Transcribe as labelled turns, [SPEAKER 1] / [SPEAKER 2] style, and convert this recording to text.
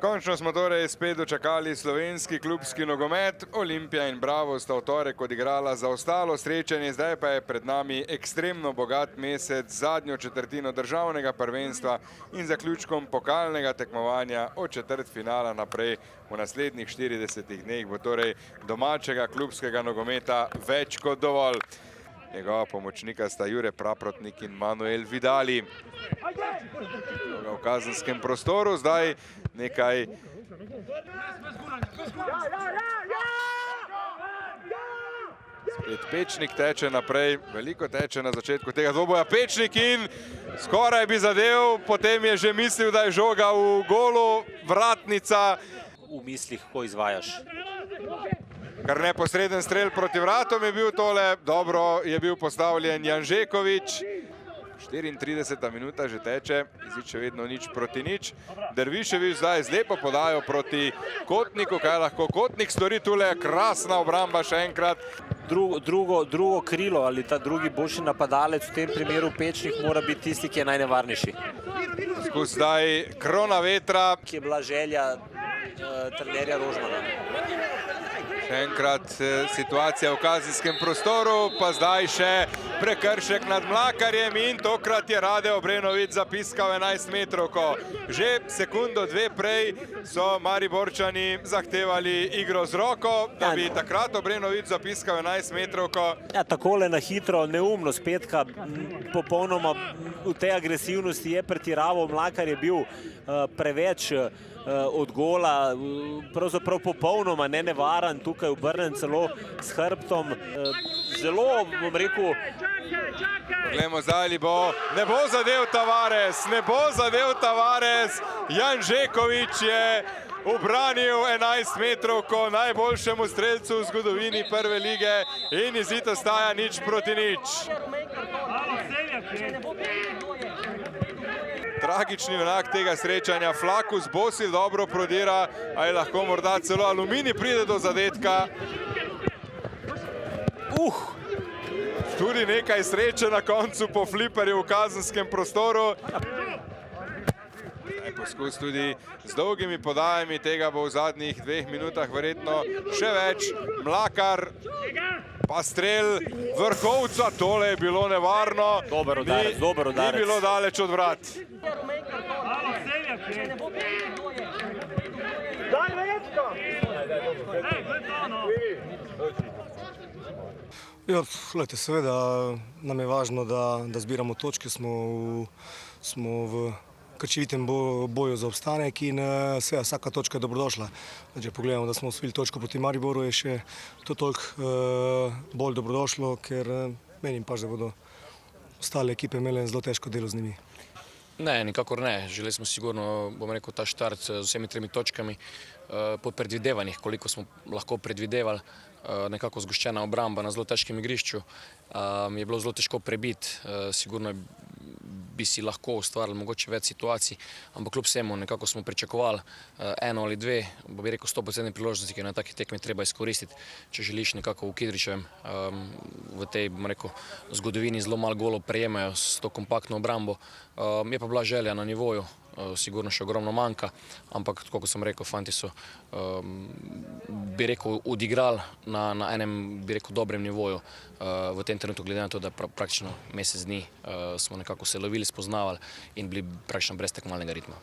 [SPEAKER 1] Končno smo torej spet dočakali slovenski klubski nogomet. Olimpija in Bravo sta v torek odigrala zaostalo srečanje, zdaj pa je pred nami ekstremno bogat mesec, zadnjo četrtino državnega prvenstva in zaključkom pokalnega tekmovanja od četrtfinala naprej v naslednjih 40 dneh bo torej domačega klubskega nogometa več kot dovolj. Njegova pomočnika sta Jure Praprotnik in Manuel Vidali. V kazenskem prostoru zdaj nekaj spet Pečnik teče naprej, veliko teče na začetku tega dvoboja Pečnik in skoraj bi zadev, potem je že mislil, da je žoga v golu, vratnica.
[SPEAKER 2] V mislih, ko izvajaš.
[SPEAKER 1] Kar neposreden strel proti vratom je bil tole, dobro je bil postavljen Janžekovič. 34. minuta že teče, izid še vedno nič proti nič. Derviševič zdaj z lepo podajo proti Kotniku, kaj lahko Kotnik stori tule, krasna obramba še enkrat.
[SPEAKER 2] Drugo krilo ali ta drugi boljši napadalec, v tem primeru Pečnik, mora biti tisti, ki je najnevarnejši.
[SPEAKER 1] Skus zdaj Krona vetra.
[SPEAKER 2] Ki je bila želja trenerja Rožmana.
[SPEAKER 1] Še enkrat situacija v kazenskem prostoru, pa zdaj še prekršek nad Mlakarjem in tokrat je Rade Obrenović zapiskal 11 metrovko. Že sekundo, dve prej so Mariborčani zahtevali igro z roko, da bi takrat Obrenović zapiskal 11 metrovko.
[SPEAKER 2] Ja, takole na hitro, neumno, Spetka popolnoma v tej agresivnosti je pretiraval. Mlakar je bil preveč od gola, pravzaprav popolnoma nenevaren, tukaj obrnen celo s hrbtom. Zelo, bom rekel...
[SPEAKER 1] Poglejmo zdaj, ali bo... Ne bo zadev Tavares, ne bo zadev Tavares. Janžekovič je ubranil 11 metrovko najboljšemu strelcu v zgodovini prve lige in izid ostaja nič proti nič. Tragični junak tega srečanja, Flakus Bosil dobro prodira, ali lahko morda celo Aluminij pride do zadetka. Tudi nekaj sreče na koncu po fliperju v kazenskem prostoru. Poskus tudi z dolgimi podajami, tega bo v zadnjih 2 minutah verjetno še več. Mlakar, pa strel vrhovca, tole je bilo nevarno.
[SPEAKER 2] Dober udarec, dober udarec.
[SPEAKER 1] Ni bilo daleč od vrat.
[SPEAKER 3] Ja, gledajte, seveda nam je važno, da zbiramo točke, smo v krčevitem boju za obstanek in seveda vsaka točka je dobrodošla. Če pogledamo, da smo osvojili točko proti Mariboru, je še to toliko bolj dobrodošlo, ker menim pač, da bodo ostale ekipe imele zelo težko delo z njimi.
[SPEAKER 4] Ne, nikakor ne. Želeli smo sigurno, bom rekel, ta štart z vsemi 3 točkami po predvidevanjih, koliko smo lahko predvidevali. Nekako zgoščena obramba na zelo težkem igrišču. Je bilo zelo težko prebiti, sigurno bi si lahko ustvarili mogoče več situacij, ampak kljub vsemu nekako smo pričakovali 1 ali 2, bo bi rekel 100% priložnosti, ki je na takih tekmih treba izkoristiti, če želiš nekako v Kidričevem v tej, bom rekel, zgodovini zelo malo golov prejemajo s to kompaktno obrambo. Je pa bila želja na nivoju, sigurno še ogromno manjka, ampak tako kot sem rekel, fanti so, bi rekel, odigrali na enem, bi rekel, dobrem nivoju v tem trenutku, glede na to, da praktično mesec dni smo nekako se lovili, spoznavali in bili praktično brez tekmovalnega ritma.